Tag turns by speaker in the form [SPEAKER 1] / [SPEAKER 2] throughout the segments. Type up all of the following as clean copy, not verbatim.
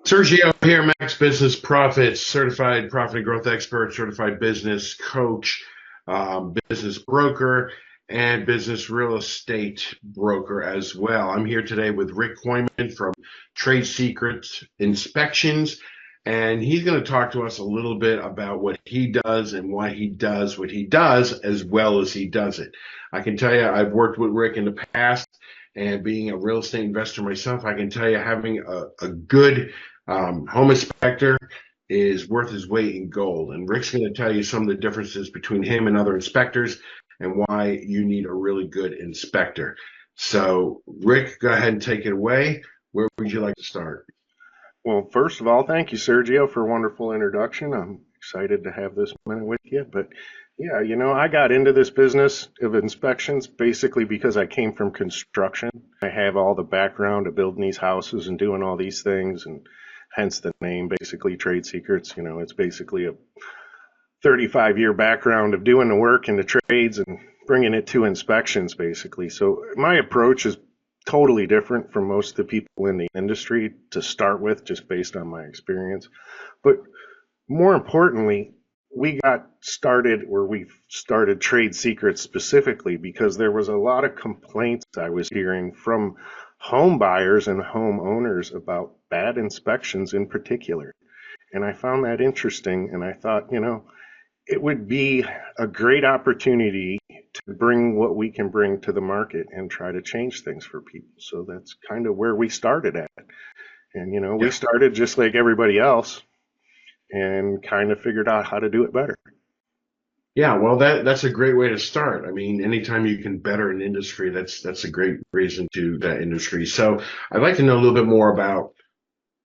[SPEAKER 1] Sergio here, Max Business Profits, certified profit and growth expert, certified business coach, business broker, and business real estate broker as well. I'm here today with Rick Kooyman from Trade Secrets Inspections, and he's going to talk to us a little bit about what he does and why he does what he does as well as he does it. I can tell you, I've worked with Rick in the past, and being a real estate investor myself, I can tell you having a good home inspector is worth his weight in gold. And Rick's going to tell you some of the differences between him and other inspectors and why you need a really good inspector. So, Rick, go ahead and take it away. Where would you like to start?
[SPEAKER 2] Well, first of all, thank you, Sergio, for a wonderful introduction. I'm excited to have this minute with you. But yeah, I got into this business of inspections basically because I came from construction. I have all the background of building these houses and doing all these things, and hence the name, basically Trade Secrets. It's basically a 35-year background of doing the work in the trades and bringing it to inspections, basically. So my approach is totally different from most of the people in the industry to start with, just based on my experience. But more importantly, we started Trade Secrets specifically because there was a lot of complaints I was hearing from home buyers and homeowners about bad inspections in particular. And I found that interesting, and I thought, it would be a great opportunity to bring what we can bring to the market and try to change things for people. So that's kind of where we started at. And, we started just like everybody else and kind of figured out how to do it better.
[SPEAKER 1] Yeah, well, that's a great way to start. I mean, anytime you can better an industry, that's a great reason to that industry. So I'd like to know a little bit more about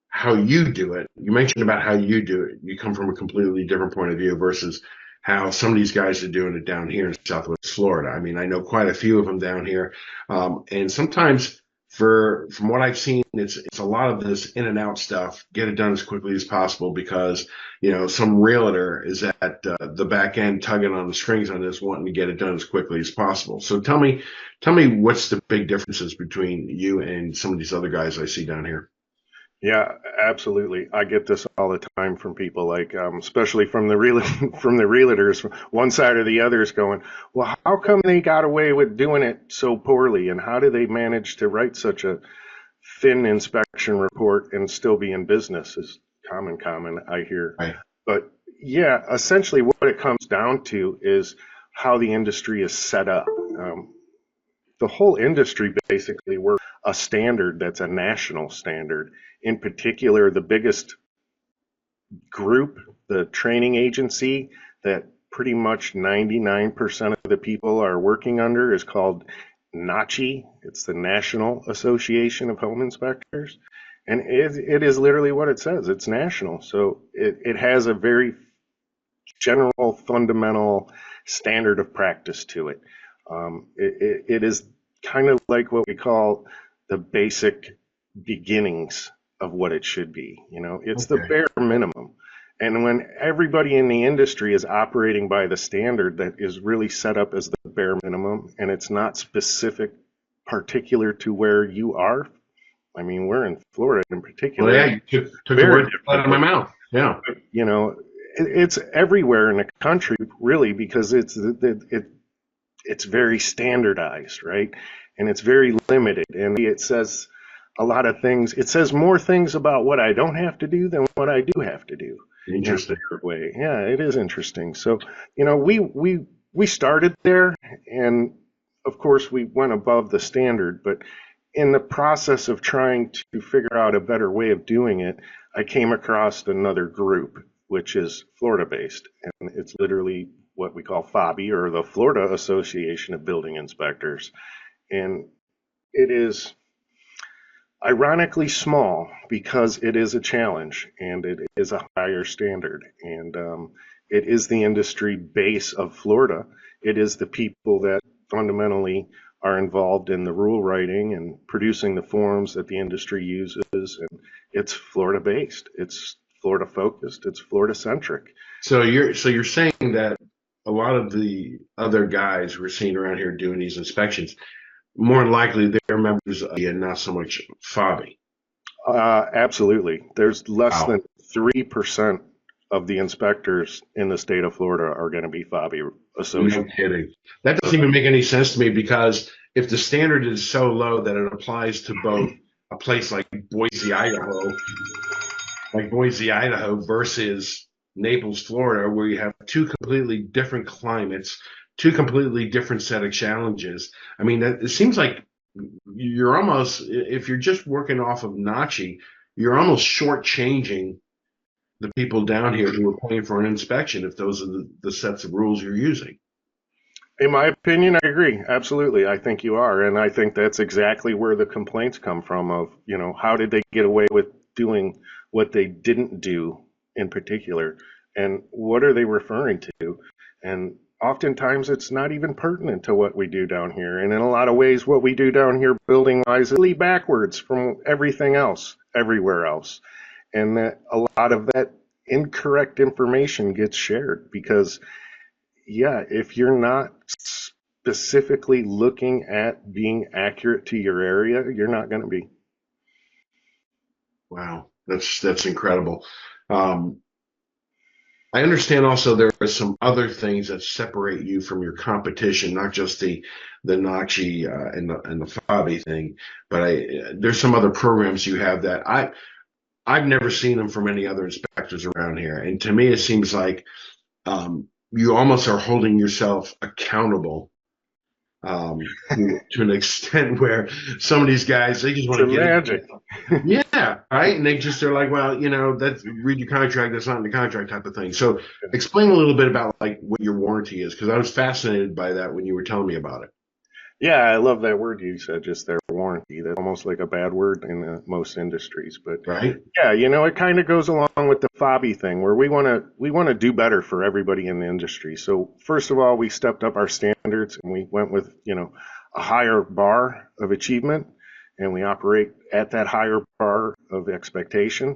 [SPEAKER 1] how you do it. You mentioned about how you do it. You come from a completely different point of view versus how some of these guys are doing it down here in Southwest Florida. I mean, I know quite a few of them down here, and sometimes from what I've seen, it's a lot of this in and out stuff. Get it done as quickly as possible because some realtor is at the back end tugging on the strings on this, wanting to get it done as quickly as possible. So tell me what's the big differences between you and some of these other guys I see down here.
[SPEAKER 2] Yeah, absolutely. I get this all the time from people, like especially from the from the realtors, one side or the other is going, well, how come they got away with doing it so poorly, and how do they manage to write such a thin inspection report and still be in business? Is common I hear.
[SPEAKER 1] Right.
[SPEAKER 2] But yeah, essentially what it comes down to is how the industry is set up. The whole industry basically works a standard that's a national standard. In particular, the biggest group, the training agency that pretty much 99% of the people are working under, is called NACHI. It's the National Association of Home Inspectors. And it is literally what it says. It's national. So it has a very general, fundamental standard of practice to it. It is kind of like what we call the basic beginnings of what it should be. It's the bare minimum. And when everybody in the industry is operating by the standard that is really set up as the bare minimum, and it's not specific, particular to where you are. I mean, we're in Florida in particular.
[SPEAKER 1] Well, yeah, you took the word out of my mouth. Yeah.
[SPEAKER 2] It's everywhere in the country, really, because it's very standardized, right? And it's very limited. And it says a lot of things. It says more things about what I don't have to do than what I do have to do.
[SPEAKER 1] Interesting.
[SPEAKER 2] In a different way. Yeah, it is interesting. So, we started there, and of course we went above the standard, but in the process of trying to figure out a better way of doing it, I came across another group, which is Florida-based, and it's literally what we call FABI, or the Florida Association of Building Inspectors. And it is ironically small because it is a challenge and it is a higher standard. And it is the industry base of Florida. It is the people that fundamentally are involved in the rule writing and producing the forms that the industry uses. And it's Florida based. It's Florida focused. It's Florida centric.
[SPEAKER 1] So you're saying that a lot of the other guys we're seeing around here doing these inspections, more than likely they're members of and not so much FABI.
[SPEAKER 2] Absolutely. There's less
[SPEAKER 1] Wow.
[SPEAKER 2] than 3% of the inspectors in the state of Florida are going to be FABI
[SPEAKER 1] No
[SPEAKER 2] associates.
[SPEAKER 1] kidding. That doesn't even make any sense to me because if the standard is so low that it applies to both a place like Boise, Idaho versus Naples, Florida, where you have two completely different climates, two completely different set of challenges. I mean, it seems like you're almost, if you're just working off of NACHI, you're almost shortchanging the people down here who are paying for an inspection if those are the sets of rules you're using.
[SPEAKER 2] In my opinion, I agree. Absolutely. I think you are. And I think that's exactly where the complaints come from of, how did they get away with doing what they didn't do in particular? And what are they referring to? And oftentimes it's not even pertinent to what we do down here. And in a lot of ways, what we do down here building wise is really backwards from everything else, everywhere else. And that a lot of that incorrect information gets shared because yeah, if you're not specifically looking at being accurate to your area, you're not going to be.
[SPEAKER 1] Wow, that's incredible. Um, I understand also there are some other things that separate you from your competition, not just the NACHI and the FABI thing, but there's some other programs you have that I've never seen them from any other inspectors around here, and to me it seems like you almost are holding yourself accountable to an extent where some of these guys they just
[SPEAKER 2] It's
[SPEAKER 1] want
[SPEAKER 2] a
[SPEAKER 1] to get it.
[SPEAKER 2] magic.
[SPEAKER 1] Yeah, right. And they're like, well, that's read your contract. That's not in the contract type of thing. So explain a little bit about like what your warranty is, because I was fascinated by that when you were telling me about it.
[SPEAKER 2] Yeah, I love that word you said just there, warranty. That's almost like a bad word in most industries, but
[SPEAKER 1] Right?
[SPEAKER 2] yeah, it kind of goes along with the FABI thing where we want to do better for everybody in the industry. So first of all, we stepped up our standards and we went with, a higher bar of achievement and we operate at that higher bar of expectation.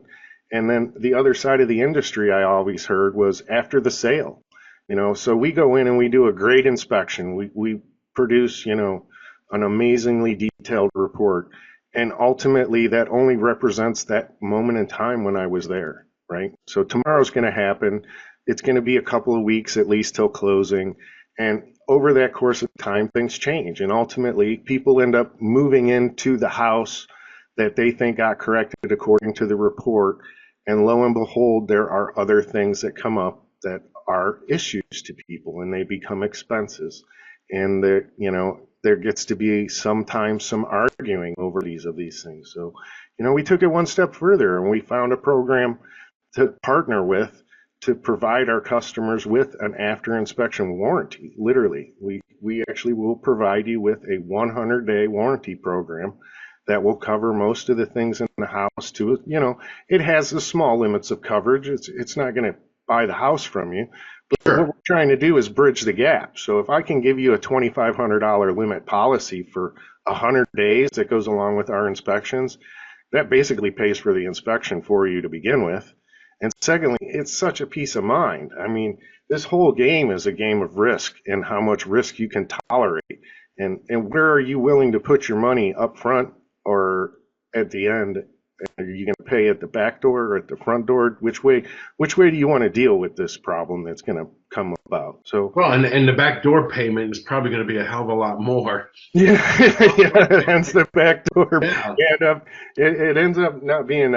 [SPEAKER 2] And then the other side of the industry I always heard was after the sale. So we go in and we do a great inspection. We produce, an amazingly detailed report. And ultimately, that only represents that moment in time when I was there, right? So tomorrow's going to happen. It's going to be a couple of weeks at least till closing. And over that course of time, things change. And ultimately, people end up moving into the house that they think got corrected according to the report. And lo and behold, there are other things that come up that are issues to people and they become expenses. And there gets to be sometimes some arguing over these things. So, we took it one step further and we found a program to partner with to provide our customers with an after inspection warranty. Literally, we actually will provide you with a 100-day warranty program that will cover most of the things in the house to, it has the small limits of coverage. It's not going to buy the house from you. But what
[SPEAKER 1] Sure.
[SPEAKER 2] we're trying to do is bridge the gap. So if I can give you a $2,500 limit policy for 100 days that goes along with our inspections, that basically pays for the inspection for you to begin with. And secondly, it's such a peace of mind. I mean, this whole game is a game of risk and how much risk you can tolerate. And where are you willing to put your money up front or at the end? Are you going to pay at the back door or at the front door? Which way do you want to deal with this problem that's going to come about? So
[SPEAKER 1] Well, and the back door payment is probably going to be a hell of a lot more.
[SPEAKER 2] yeah, yeah, hence the back door.
[SPEAKER 1] Yeah.
[SPEAKER 2] It ends up not being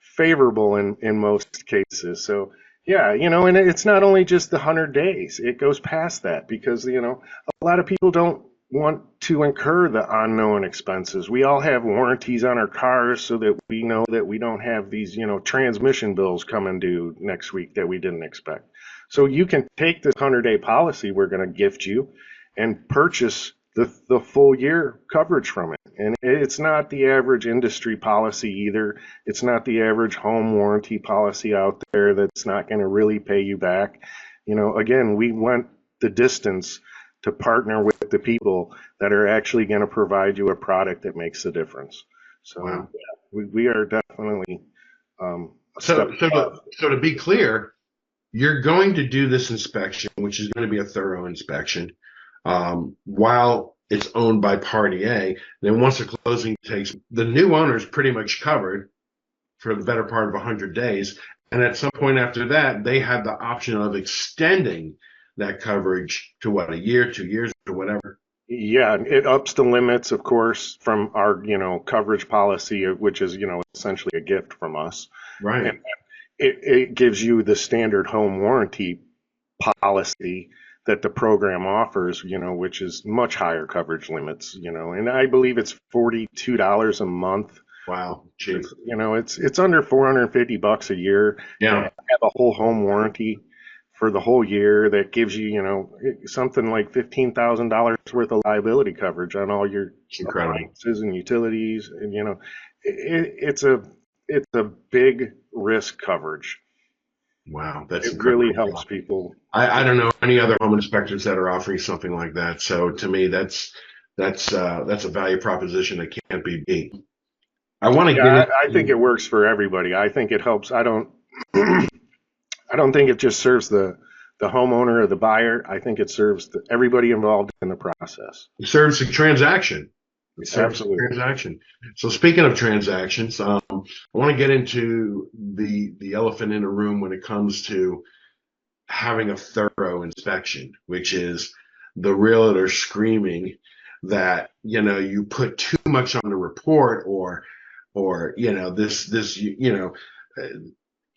[SPEAKER 2] favorable in most cases. So yeah, and it's not only just the 100 days; it goes past that because a lot of people don't want to incur the unknown expenses. We all have warranties on our cars so that we know that we don't have these transmission bills coming due next week that we didn't expect. So you can take this 100-day policy we're going to gift you and purchase the full year coverage from it. And it's not the average industry policy either. It's not the average home warranty policy out there that's not going to really pay you back. Again, we went the distance to partner with the people that are actually going to provide you a product that makes a difference. So
[SPEAKER 1] Wow.
[SPEAKER 2] yeah, we are definitely a step
[SPEAKER 1] So to be clear, you're going to do this inspection, which is going to be a thorough inspection, while it's owned by Party A. Then once the closing takes, the new owner is pretty much covered. for the better part of 100 days. And at some point after that, they had the option of extending that coverage to what, a year, 2 years, or whatever.
[SPEAKER 2] Yeah, it ups the limits, of course, from our, coverage policy, which is, essentially a gift from us.
[SPEAKER 1] Right.
[SPEAKER 2] And it gives you the standard home warranty policy that the program offers, which is much higher coverage limits, and I believe it's $42 a month.
[SPEAKER 1] Wow. Cheap.
[SPEAKER 2] It's under $450 a year to
[SPEAKER 1] Yeah.
[SPEAKER 2] have a whole home warranty for the whole year that gives you, something like $15,000 worth of liability coverage on all your
[SPEAKER 1] Incredible.
[SPEAKER 2] appliances and utilities, and it's a big risk coverage.
[SPEAKER 1] Wow, that's
[SPEAKER 2] It
[SPEAKER 1] incredible.
[SPEAKER 2] really helps people.
[SPEAKER 1] I don't know any other home inspectors that are offering something like that. So to me, that's a value proposition that can't be beat. I want to
[SPEAKER 2] Yeah, I think it works for everybody. I think it helps. I don't I don't think it just serves the homeowner or the buyer. I think it serves everybody involved in the process.
[SPEAKER 1] It serves the transaction. It serves the
[SPEAKER 2] Absolutely.
[SPEAKER 1] transaction. So speaking of transactions, I want to get into the elephant in the room when it comes to having a thorough inspection, which is the realtor screaming that you put too much on the report, or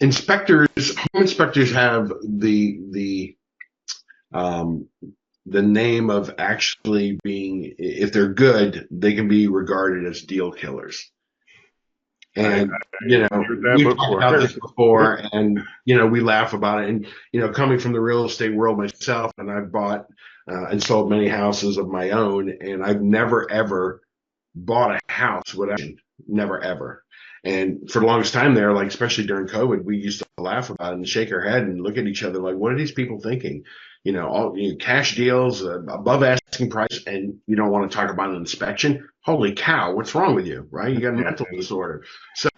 [SPEAKER 1] inspectors, home inspectors have the name of actually being, if they're good, they can be regarded as deal killers. And we've talked about this before, and we laugh about it. And coming from the real estate world myself, and I've bought and sold many houses of my own, and I've never ever bought a house without, never ever. And for the longest time there, like especially during COVID, we used to laugh about it and shake our head and look at each other like, what are these people thinking? All cash deals above asking price, and you don't want to talk about an inspection. Holy cow, what's wrong with you, right? You got a mental disorder. So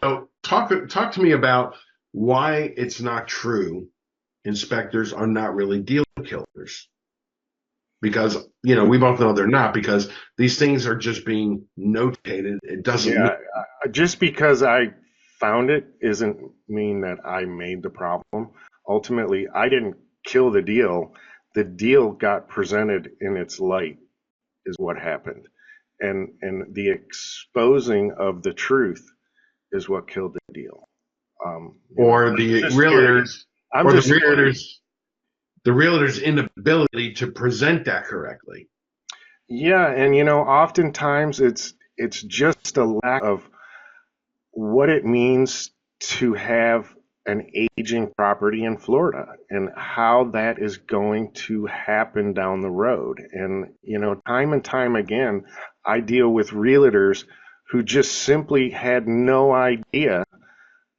[SPEAKER 1] talk to me about why it's not true inspectors are not really deal killers. Because we both know they're not, because these things are just being notated. It doesn't mean
[SPEAKER 2] just because I found it isn't mean that I made the problem. Ultimately, I didn't kill the deal. The deal got presented in its light is what happened. And the exposing of the truth is what killed the deal.
[SPEAKER 1] Or the realtors, the realtor's inability to present that correctly.
[SPEAKER 2] Yeah, and oftentimes it's just a lack of what it means to have an aging property in Florida and how that is going to happen down the road. And time and time again, I deal with realtors who just simply had no idea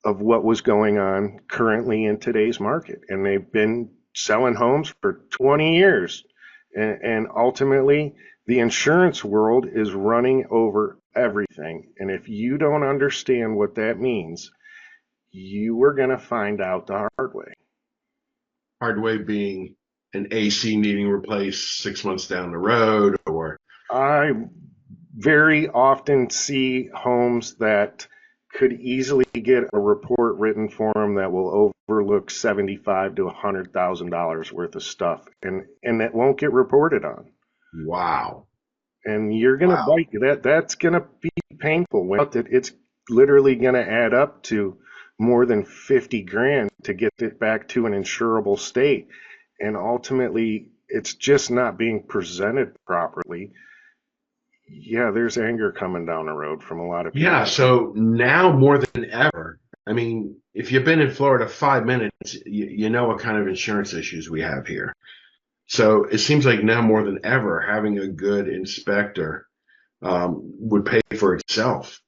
[SPEAKER 2] of what was going on currently in today's market, and they've been selling homes for 20 years, and ultimately the insurance world is running over everything. And if you don't understand what that means, you are going to find out the hard way.
[SPEAKER 1] Hard way being an AC needing replaced 6 months down the road, or
[SPEAKER 2] I very often see homes that could easily get a report written for them that will overlook $75,000 to $100,000 worth of stuff, and that won't get reported on.
[SPEAKER 1] Wow.
[SPEAKER 2] And you're going to bite that. That's going to be painful. It's literally going to add up to more than 50 grand to get it back to an insurable state. And ultimately, it's just not being presented properly. Yeah, there's anger coming down the road from a lot of people.
[SPEAKER 1] Yeah, so now more than ever, I mean, if you've been in Florida 5 minutes, you know what kind of insurance issues we have here. So it seems like now more than ever, having a good inspector would pay for itself.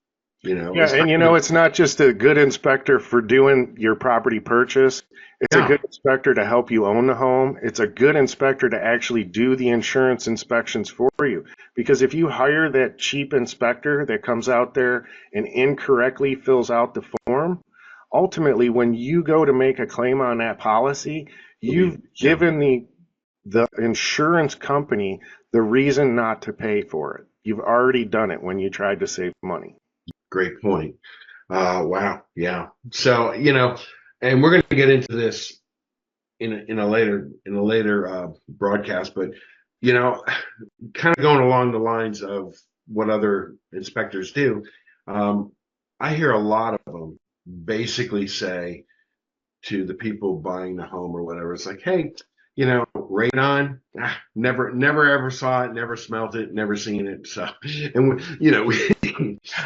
[SPEAKER 2] Yeah, and it's not just a good inspector for doing your property purchase. It's a good inspector to help you own the home. It's a good inspector to actually do the insurance inspections for you. Because if you hire that cheap inspector that comes out there and incorrectly fills out the form, ultimately when you go to make a claim on that policy, you've given the insurance company the reason not to pay for it. You've already done it when you tried to save money.
[SPEAKER 1] Great point. Wow. Yeah. So, and we're going to get into this in a later broadcast, but you know, kind of going along the lines of what other inspectors do, um, I hear a lot of them basically say to the people buying the home or whatever, it's like, hey, radon, never ever saw it, never smelt it, never seen it. So, and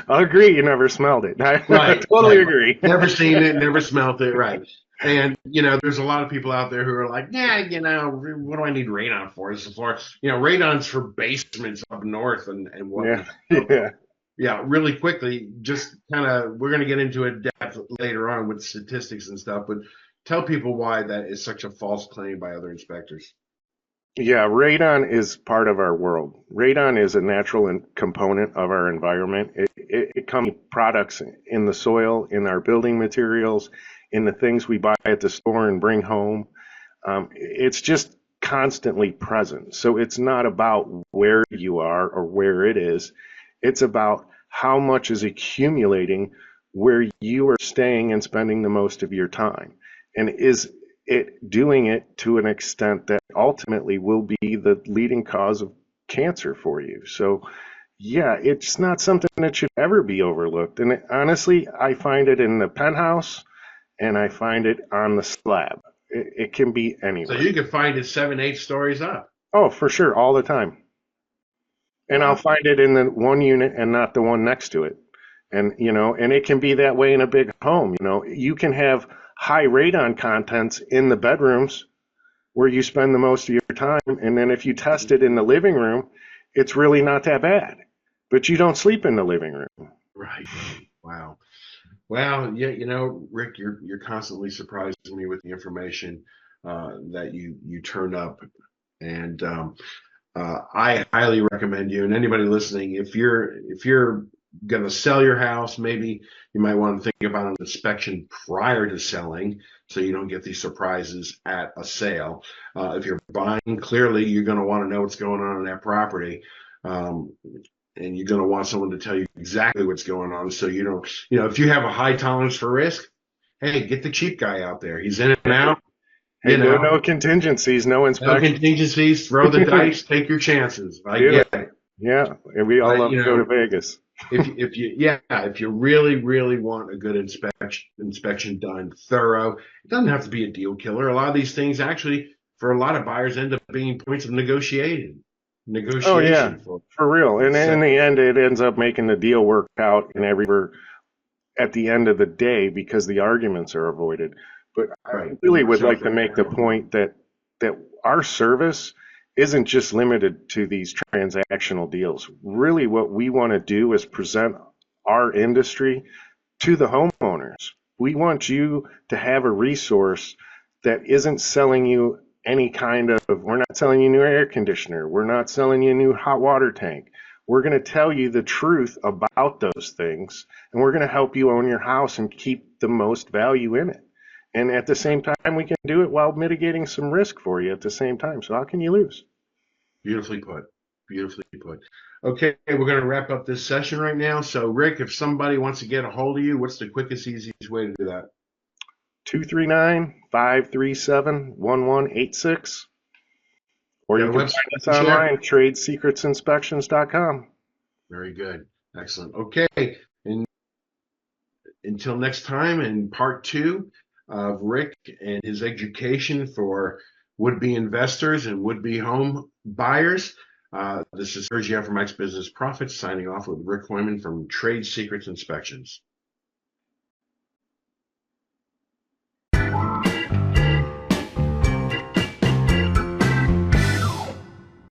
[SPEAKER 2] I agree. You never smelled it. I
[SPEAKER 1] right,
[SPEAKER 2] totally
[SPEAKER 1] right,
[SPEAKER 2] agree.
[SPEAKER 1] never seen it, never smelt it, right. And there's a lot of people out there who are like, yeah, what do I need radon for? This is for, radon's for basements up north and
[SPEAKER 2] Yeah,
[SPEAKER 1] whatnot. So,
[SPEAKER 2] yeah.
[SPEAKER 1] yeah, really quickly, just kind of, we're going to get into it depth later on with statistics and stuff, but tell people why that is such a false claim by other inspectors.
[SPEAKER 2] Yeah, radon is part of our world. Radon is a natural component of our environment. It comes in products in the soil, in our building materials, in the things we buy at the store and bring home. It's just constantly present. So it's not about where you are or where it is. It's about how much is accumulating where you are staying and spending the most of your time. And is it doing it to an extent that ultimately will be the leading cause of cancer for you? So, yeah, it's not something that should ever be overlooked. And honestly, I find it in the penthouse and I find it on the slab. It can be
[SPEAKER 1] So
[SPEAKER 2] anywhere.
[SPEAKER 1] you can find it 7, 8 stories up.
[SPEAKER 2] Oh, for sure, all the time. And I'll
[SPEAKER 1] Wow.
[SPEAKER 2] find it in the one unit and not the one next to it. And it can be that way in a big home. You can have high radon contents in the bedrooms where you spend the most of your time. And then if you test it in the living room, it's really not that bad. But you don't sleep in the living room.
[SPEAKER 1] Right. Wow. Well, yeah, Rick, you're constantly surprising me with the information that you turn up, and I highly recommend you and anybody listening. If you're gonna sell your house, maybe you might want to think about an inspection prior to selling, so you don't get these surprises at a sale. If you're buying, clearly you're gonna want to know what's going on that property. Um, and you're going to want someone to tell you exactly what's going on. So if you have a high tolerance for risk, hey, get the cheap guy out there. He's in and out.
[SPEAKER 2] Hey,
[SPEAKER 1] You know,
[SPEAKER 2] no contingencies, no
[SPEAKER 1] no
[SPEAKER 2] inspection.
[SPEAKER 1] contingencies. Throw the dice. Take your chances. I
[SPEAKER 2] Do
[SPEAKER 1] get
[SPEAKER 2] it.
[SPEAKER 1] it.
[SPEAKER 2] Yeah, and we all
[SPEAKER 1] But
[SPEAKER 2] love to go to Vegas.
[SPEAKER 1] if you really want a good inspection done thorough, it doesn't have to be a deal killer. A lot of these things actually, for a lot of buyers, end up being points of
[SPEAKER 2] Oh yeah,
[SPEAKER 1] negotiation for
[SPEAKER 2] for real.
[SPEAKER 1] the
[SPEAKER 2] And in
[SPEAKER 1] sale.
[SPEAKER 2] the end, it ends up making the deal work out and everywhere at the end of the day because the arguments are avoided. But I
[SPEAKER 1] Right.
[SPEAKER 2] really would
[SPEAKER 1] So
[SPEAKER 2] like to make the point that our service isn't just limited to these transactional deals. Really, what we want to do is present our industry to the homeowners. We want you to have a resource that isn't selling you any kind of, we're not selling you a new air conditioner. We're not selling you a new hot water tank. We're going to tell you the truth about those things, and we're going to help you own your house and keep the most value in it. And at the same time, we can do it while mitigating some risk for you at the same time. So how can you lose?
[SPEAKER 1] beautifully put. Beautifully put. Okay, we're going to wrap up this session right now. So, Rick, if somebody wants to get a hold of you, what's the quickest, easiest way to do that?
[SPEAKER 2] 239-537-1186. Or
[SPEAKER 1] You
[SPEAKER 2] you
[SPEAKER 1] got a
[SPEAKER 2] can
[SPEAKER 1] website
[SPEAKER 2] find
[SPEAKER 1] you
[SPEAKER 2] us
[SPEAKER 1] can share?
[SPEAKER 2] online, tradesecretsinspections.com.
[SPEAKER 1] Very good. Excellent. Okay. And until next time, in part two of Rick and his education for would-be investors and would-be home buyers, this is Sergio from X Business Profits signing off with Rick Kooyman from Trade Secrets Inspections.